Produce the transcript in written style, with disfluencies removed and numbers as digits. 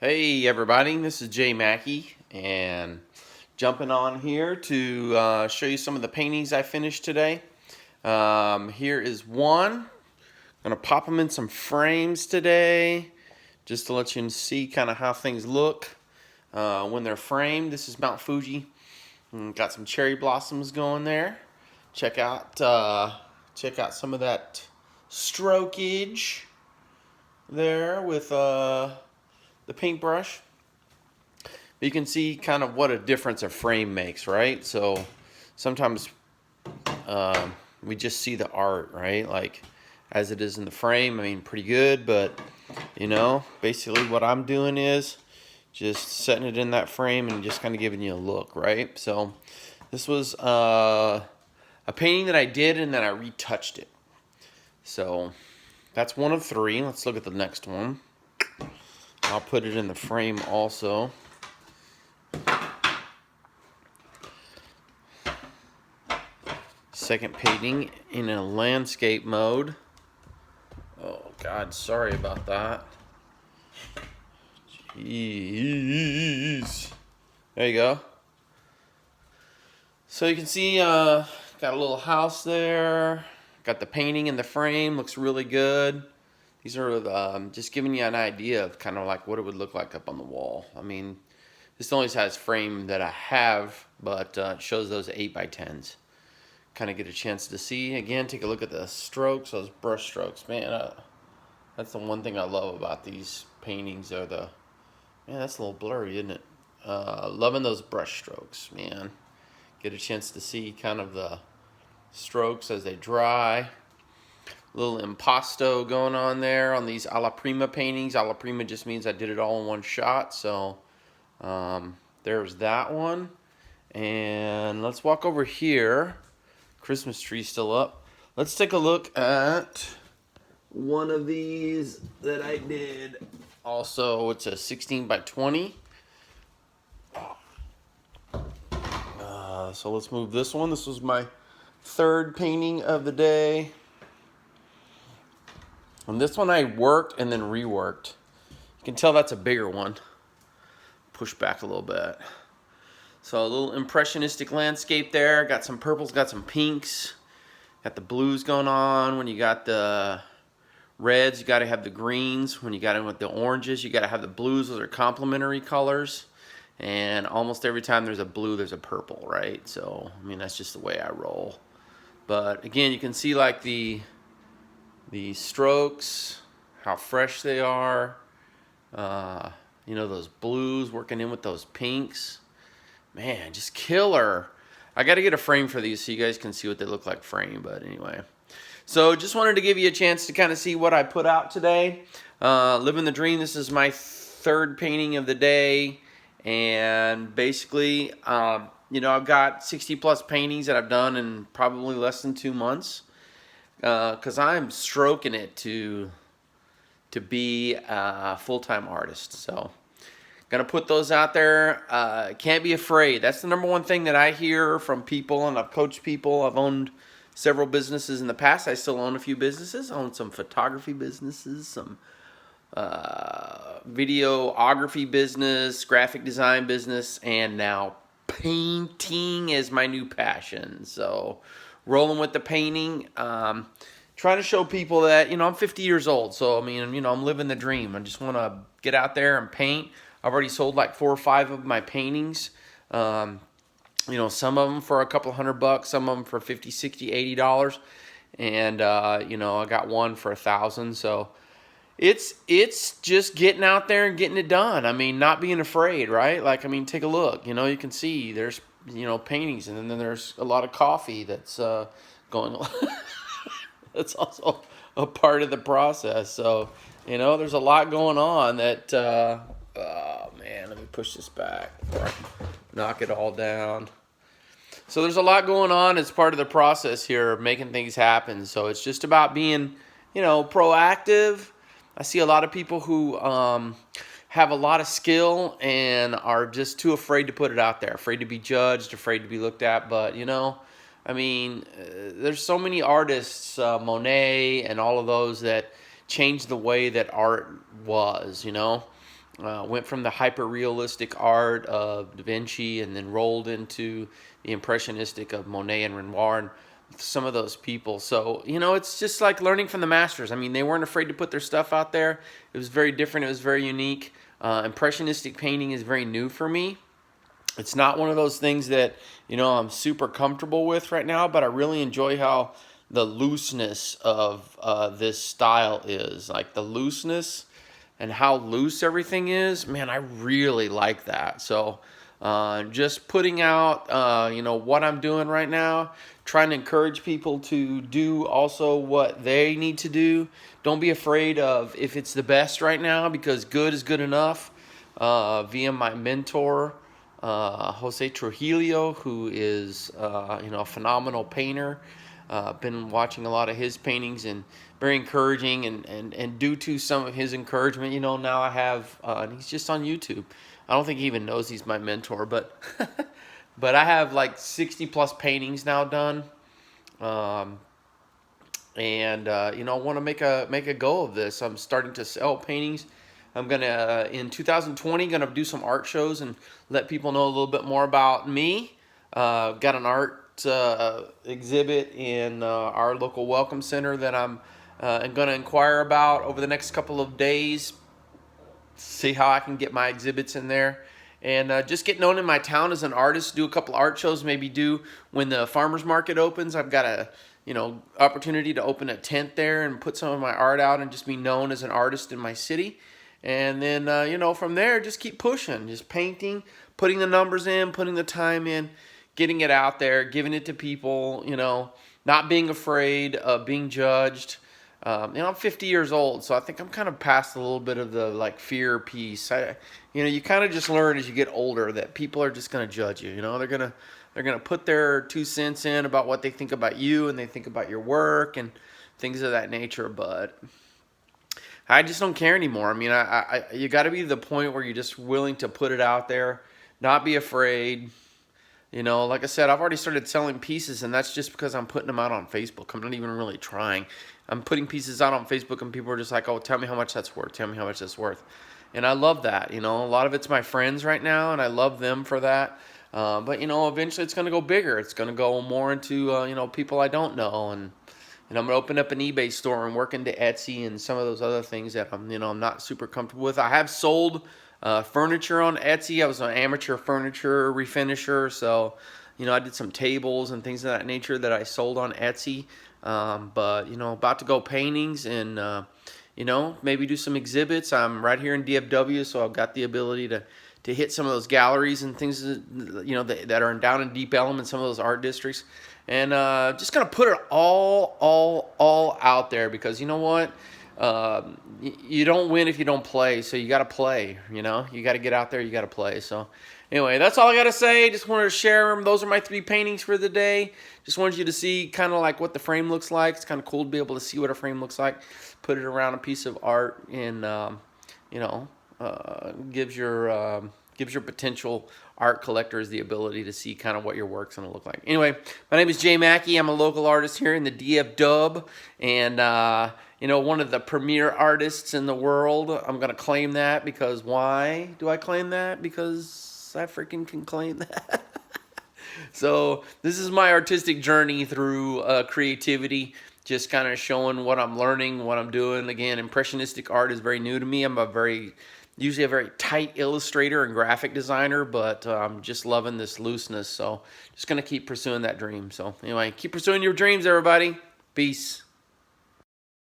Hey everybody, this is Jay Mackey and jumping on here to show you some of the paintings I finished today. Here is one. I'm going to pop them in some frames today just to let you see kind of how things look when they're framed. This is Mount Fuji. Got some cherry blossoms going there. Check out some of that strokage there with the paintbrush. You can see kind of what a difference a frame makes, right? So sometimes we just see the art, right? Like as it is in the frame, I mean, pretty good, but you know, basically what I'm doing is just setting it in that frame and just kind of giving you a look, right? So this was a painting that I did and then I retouched it. So that's one of three. Let's look at the next one. I'll put it in the frame also. Second painting in a landscape mode. Oh God, sorry about that. Jeez. There you go. So you can see, got a little house there. Got the painting in the frame, looks really good. These are just giving you an idea of kind of like what it would look like up on the wall. I mean, this only has frame that I have, but it shows those 8x10s. Kind of get a chance to see. Again, take a look at the strokes, those brush strokes. Man, that's the one thing I love about these paintings are the... Man, that's a little blurry, isn't it? Loving those brush strokes, man. Get a chance to see kind of the strokes as they dry. Little impasto going on there on these alla prima paintings. Alla prima just means I did it all in one shot. So there's that one. And let's walk over here. Christmas tree still up. Let's take a look at one of these that I did. Also, it's a 16x20. So let's move this one. This was my third painting of the day. And this one I worked and then reworked. You can tell that's a bigger one. Push back a little bit. So a little impressionistic landscape there. Got some purples, got some pinks. Got the blues going on. When you got the reds, you got to have the greens. When you got in with the oranges, you got to have the blues. Those are complementary colors. And almost every time there's a blue, there's a purple, right? So, I mean, that's just the way I roll. But again, you can see like the strokes, how fresh they are. You know, those blues working in with those pinks. Man, just killer. I got to get a frame for these so you guys can see what they look like frame, but anyway. So just wanted to give you a chance to kind of see what I put out today. Living the dream, this is my third painting of the day. And basically, you know, I've got 60 plus paintings that I've done in probably less than 2 months. Because I'm stroking it to be a full-time artist. So gonna put those out there. Can't be afraid. That's the number one thing that I hear from people, and I've coached people. I've owned several businesses in the past. I still own a few businesses. I own some photography businesses, some videography business, graphic design business, and now painting is my new passion. So rolling with the painting, trying to show people that, you know, I'm 50 years old. So, I mean, you know, I'm living the dream. I just want to get out there and paint. I've already sold like 4 or 5 of my paintings. You know, some of them for a couple $100, some of them for $50, $60, $80. And, you know, I got one for $1,000. So it's just getting out there and getting it done. I mean, not being afraid, right? Like, I mean, take a look. You know, you can see there's, you know, paintings, and then there's a lot of coffee that's going on. That's also a part of the process. So, you know, there's a lot going on that, oh man, let me push this back before I knock it all down. So there's a lot going on as part of the process here of making things happen. So it's just about being, you know, proactive. I see a lot of people who have a lot of skill and are just too afraid to put it out there, afraid to be judged, afraid to be looked at. But, you know, I mean, there's so many artists, Monet and all of those, that changed the way that art was, you know. Went from the hyper-realistic art of Da Vinci and then rolled into the impressionistic of Monet and Renoir and some of those people. So, you know, it's just like learning from the masters. I mean, they weren't afraid to put their stuff out there. It was very different. It was very unique. Impressionistic painting is very new for me. It's not one of those things that, you know, I'm super comfortable with right now, but I really enjoy how the looseness of this style is. Like the looseness and how loose everything is, man, I really like that. So just putting out, you know, what I'm doing right now, trying to encourage people to do also what they need to do. Don't be afraid of if it's the best right now, because good is good enough. Via my mentor, Jose Trujillo, who is, you know, a phenomenal painter. Been watching a lot of his paintings and very encouraging, and due to some of his encouragement, you know, now I have, and he's just on YouTube. I don't think he even knows he's my mentor, but but I have like 60 plus paintings now done. And you know, I want to make a go of this. I'm starting to sell paintings. I'm gonna in 2020 gonna do some art shows and let people know a little bit more about me. Got an art exhibit in our local welcome center that I'm going to inquire about over the next couple of days. See how I can get my exhibits in there, and just get known in my town as an artist. Do a couple art shows, maybe do when the farmers market opens. I've got a, you know, opportunity to open a tent there and put some of my art out and just be known as an artist in my city. And then you know, from there, just keep pushing, just painting, putting the numbers in, putting the time in, getting it out there, giving it to people, you know, not being afraid of being judged. You know, I'm 50 years old, so I think I'm kind of past a little bit of the like fear piece. You know, you kind of just learn as you get older that people are just going to judge you. You know, they're gonna put their 2 cents in about what they think about you and they think about your work and things of that nature. But I just don't care anymore. I mean, you got to be to the point where you're just willing to put it out there, not be afraid. You know, like I said, I've already started selling pieces, and that's just because I'm putting them out on Facebook. I'm not even really trying. I'm putting pieces out on Facebook, and people are just like, oh, tell me how much that's worth. Tell me how much that's worth. And I love that. You know, a lot of it's my friends right now, and I love them for that. But, you know, eventually it's going to go bigger. It's going to go more into, you know, people I don't know. And I'm going to open up an eBay store and work into Etsy and some of those other things that I'm, you know, I'm not super comfortable with. I have sold furniture on Etsy. I was an amateur furniture refinisher, so you know, I did some tables and things of that nature that I sold on Etsy. But you know, about to go paintings and you know, maybe do some exhibits. I'm right here in DFW, so I've got the ability to hit some of those galleries and things, you know, that are down in Deep Ellum and some of those art districts, and just gonna put it all out there, because you know what, you don't win if you don't play. So you got to play. You know, you got to get out there. You got to play. So anyway, that's all I got to say. Just wanted to share them. Those are my 3 paintings for the day. Just wanted you to see kind of like what the frame looks like. It's kind of cool to be able to see what a frame looks like. Put it around a piece of art, and you know, gives your potential art collectors the ability to see kind of what your work's going to look like. Anyway, my name is Jay Mackey. I'm a local artist here in the DFW, and you know, one of the premier artists in the world. I'm going to claim that, because why do I claim that? Because I freaking can claim that. So this is my artistic journey through creativity, just kind of showing what I'm learning, what I'm doing. Again, impressionistic art is very new to me. I'm usually a very tight illustrator and graphic designer, but I'm just loving this looseness. So just going to keep pursuing that dream. So anyway, keep pursuing your dreams, everybody. Peace.